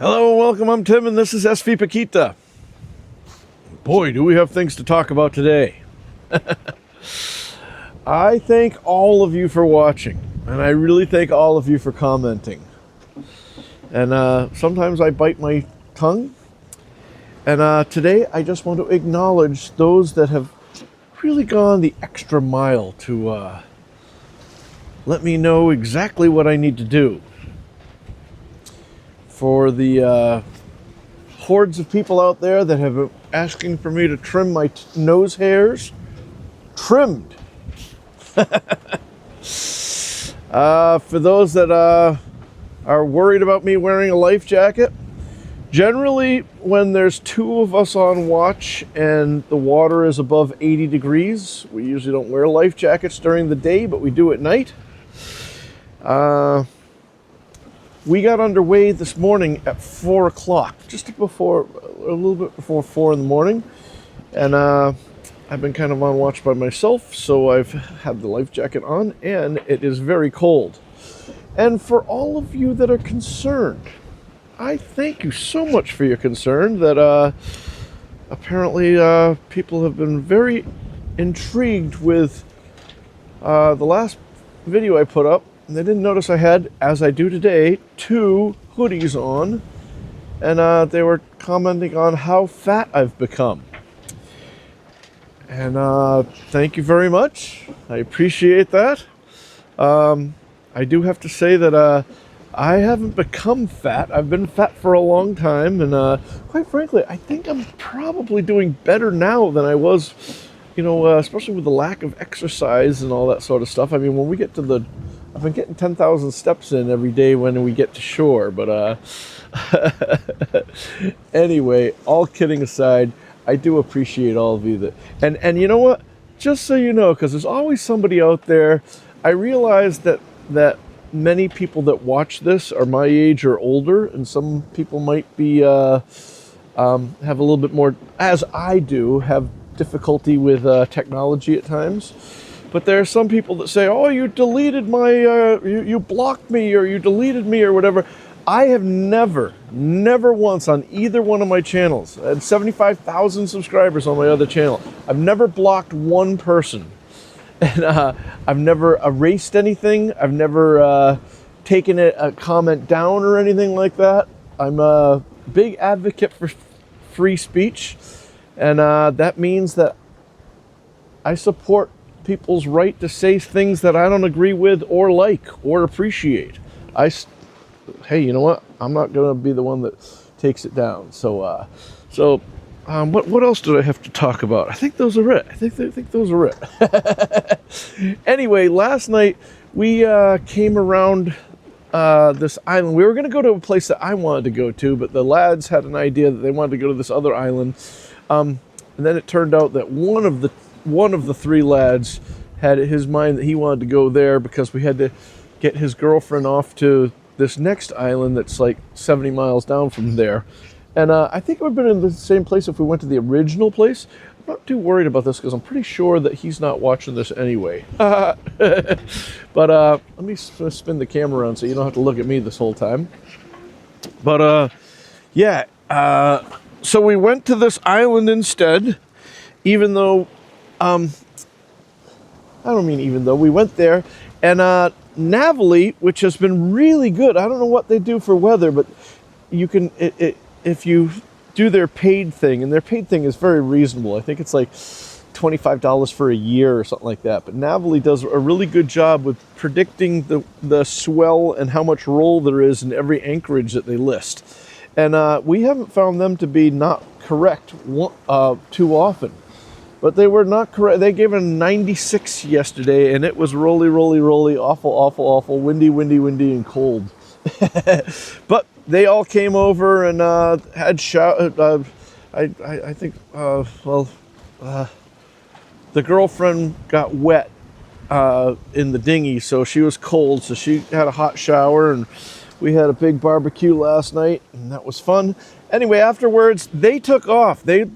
Hello and welcome, I'm Tim and this is SV Paquita. Boy, do we have things to talk about today. I thank all of you for watching, and I really thank all of you for commenting. And sometimes I bite my tongue, and today I just want to acknowledge those that have really gone the extra mile to let me know exactly what I need to do. For the hordes of people out there that have been asking for me to trim my nose hairs, trimmed. For those that are worried about me wearing a life jacket, generally when there's two of us on watch and the water is above 80 degrees, we usually don't wear life jackets during the day, but we do at night. We got underway this morning at 4 o'clock, just before, a little bit before 4 in the morning. And I've been kind of on watch by myself, so I've had the life jacket on, and it is very cold. And for all of you that are concerned, I thank you so much for your concern that apparently people have been very intrigued with the last video I put up. And they didn't notice I had, as I do today, 2 hoodies on, and they were commenting on how fat I've become. And thank you very much. I appreciate that. I do have to say that I haven't become fat. I've been fat for a long time, and quite frankly, I think I'm probably doing better now than I was, especially with the lack of exercise and all that sort of stuff. I mean, when we get to I've been getting 10,000 steps in every day when we get to shore, but anyway, all kidding aside, I do appreciate all of you that, and you know what, just so you know, because there's always somebody out there, I realize that many people that watch this are my age or older, and some people might be have a little bit more, as I do, have difficulty with technology at times. But there are some people that say, oh, you deleted my, you blocked me, or you deleted me, or whatever. I have never once on either one of my channels, I had 75,000 subscribers on my other channel. I've never blocked one person. And I've never erased anything. I've never taken a comment down or anything like that. I'm a big advocate for free speech. And that means that I support people's right to say things that I don't agree with or like or appreciate. Hey, you know what? I'm not going to be the one that takes it down. So what else did I have to talk about? I think those are it. I think those are it. Anyway, last night we came around this island. We were going to go to a place that I wanted to go to, but the lads had an idea that they wanted to go to this other island. And then it turned out that one of the 3 lads had his mind that he wanted to go there because we had to get his girlfriend off to this next island that's like 70 miles down from there. And I think it would have been in the same place if we went to the original place. I'm not too worried about this because I'm pretty sure that he's not watching this anyway. But let me spin the camera around so you don't have to look at me this whole time. But yeah, so we went to this island instead, even though we went there, and Navali, which has been really good. I don't know what they do for weather, but you can, if you do their paid thing, and their paid thing is very reasonable. I think it's like $25 for a year or something like that. But Navali does a really good job with predicting the swell and how much roll there is in every anchorage that they list. And we haven't found them to be not correct too often. But they were not correct. They gave a 96 yesterday, and it was rolly, awful, windy, and cold. But they all came over and had shower. I think, the girlfriend got wet in the dinghy, so she was cold. So she had a hot shower, and we had a big barbecue last night, and that was fun. Anyway, afterwards, they took off. They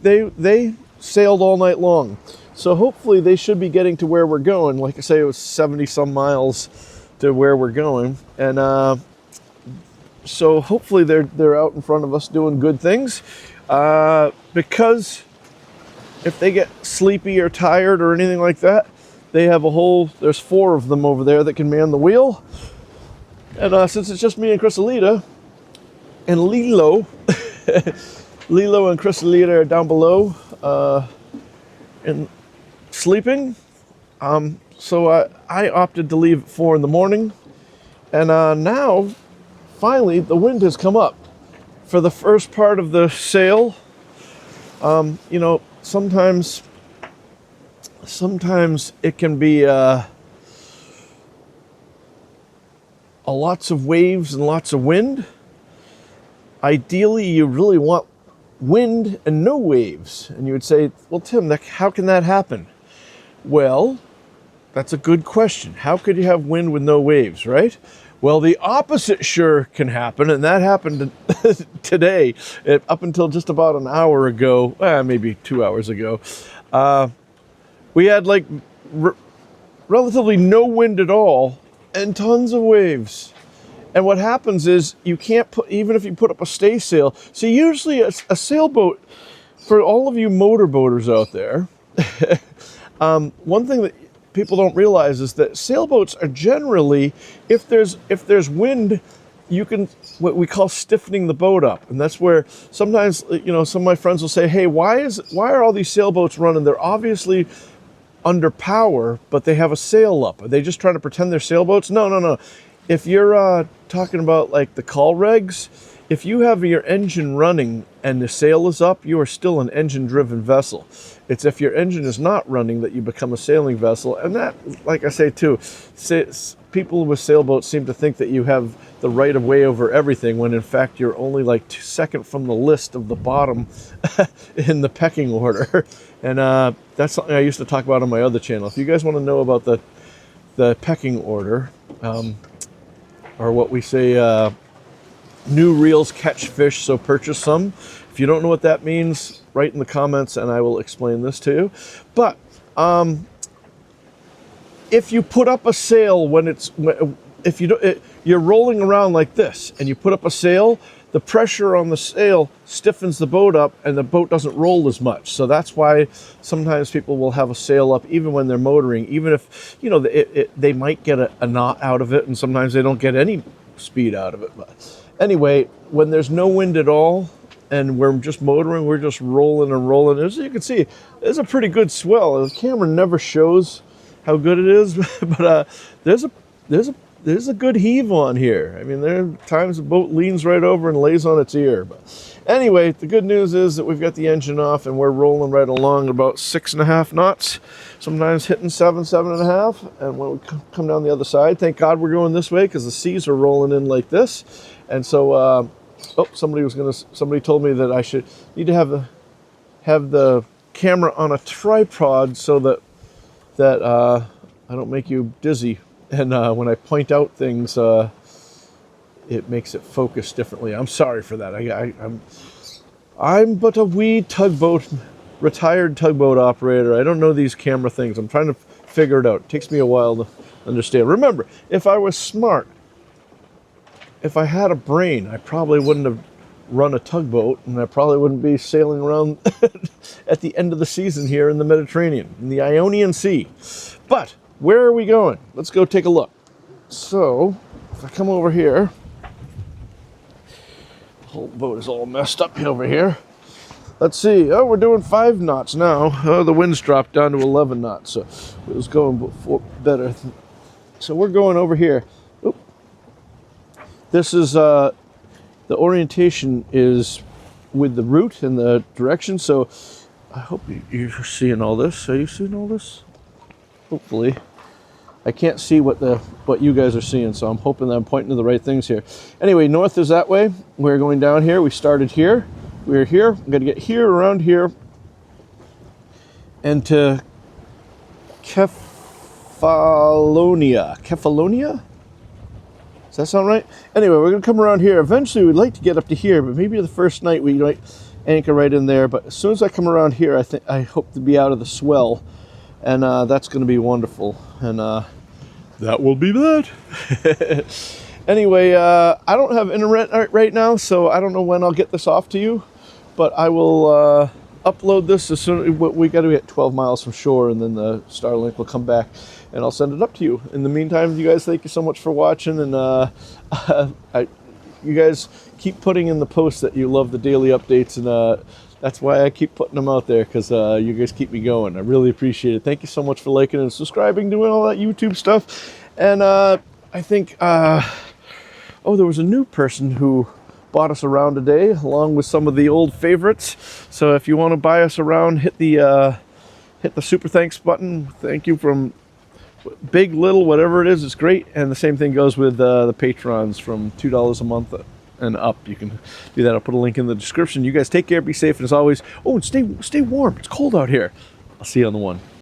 sailed all night long. So hopefully they should be getting to where we're going. Like I say, it was 70 some miles to where we're going. And So hopefully they're out in front of us doing good things. Because if they get sleepy or tired or anything like that, they have there's 4 of them over there that can man the wheel. And since it's just me and Chrysalida and Lilo, Lilo and Chrysalida are down below and sleeping. So I opted to leave at 4 in the morning. And now, finally, the wind has come up. For the first part of the sail, you know, sometimes it can be lots of waves and lots of wind. Ideally, you really want wind and no waves. And you would say, well, Tim, how can that happen? Well, that's a good question. How could you have wind with no waves, right? Well, the opposite sure can happen, and that happened today. Up until just about an hour ago, maybe 2 hours ago, we had like relatively no wind at all and tons of waves. And what happens is you can't put, even if you put up a stay sail. So usually a sailboat, for all of you motorboaters out there, one thing that people don't realize is that sailboats are generally, if there's wind, you can, what we call stiffening the boat up. And that's where sometimes, you know, some of my friends will say, hey, why are all these sailboats running? They're obviously under power, but they have a sail up. Are they just trying to pretend they're sailboats? No. If you're talking about like the call regs, if you have your engine running and the sail is up, you are still an engine-driven vessel. It's if your engine is not running that you become a sailing vessel. And that, like I say too, people with sailboats seem to think that you have the right of way over everything, when in fact you're only like second from the list of the bottom in the pecking order. And that's something I used to talk about on my other channel. If you guys want to know about the pecking order, or what we say, new reels catch fish, so purchase some. If you don't know what that means, write in the comments and I will explain this to you. But if you put up a sail if you're rolling around like this and you put up a sail, the pressure on the sail stiffens the boat up and the boat doesn't roll as much. So that's why sometimes people will have a sail up even when they're motoring, even if, you know, they might get a knot out of it, and sometimes they don't get any speed out of it. But anyway, when there's no wind at all and we're just motoring, we're just rolling and rolling. As you can see, there's a pretty good swell. The camera never shows how good it is, but there's a good heave on here. I mean, there are times the boat leans right over and lays on its ear. But anyway, the good news is that we've got the engine off and we're rolling right along at about 6.5 knots, sometimes hitting 7.5. And when we come down the other side, thank God we're going this way because the seas are rolling in like this. And so, somebody told me that I need to have the camera on a tripod so that I don't make you dizzy. And when I point out things, it makes it focus differently. I'm sorry for that. I'm but a wee retired tugboat operator. I don't know these camera things. I'm trying to figure it out. It takes me a while to understand. Remember, if I was smart, if I had a brain, I probably wouldn't have run a tugboat, and I probably wouldn't be sailing around at the end of the season here in the Mediterranean, in the Ionian Sea. But where are we going? Let's go take a look. So, if I come over here, the whole boat is all messed up over here. Let's see. Oh, we're doing 5 knots now. Oh, the wind's dropped down to 11 knots, so it was going better. So we're going over here. Oop. This is, the orientation is with the route and the direction, so I hope you're seeing all this. Are you seeing all this? Hopefully. I can't see what you guys are seeing, so I'm hoping that I'm pointing to the right things here. Anyway, north is that way. We're going down here. We started here. We're here. I'm going to get here, around here, and to Kefalonia. Kefalonia? Does that sound right? Anyway, we're going to come around here. Eventually, we'd like to get up to here, but maybe the first night we might anchor right in there. But as soon as I come around here, I hope to be out of the swell. And that's going to be wonderful. And that will be that. Anyway, I don't have internet right now, so I don't know when I'll get this off to you, but I will upload this as soon. We got to be at 12 miles from shore, and then the Starlink will come back, and I'll send it up to you. In the meantime, you guys, thank you so much for watching, and you guys keep putting in the posts that you love the daily updates, and that's why I keep putting them out there, because you guys keep me going. I really appreciate it. Thank you so much for liking and subscribing, doing all that YouTube stuff, and I think. Oh, there was a new person who bought us around today, along with some of the old favorites. So if you want to buy us around, hit the super thanks button. Thank you from big, little, whatever it is. It's great. And the same thing goes with the patrons from $2 a month and up. You can do that. I'll put a link in the description. You guys take care, be safe, and as always, oh, and stay warm. It's cold out here. I'll see you on the one.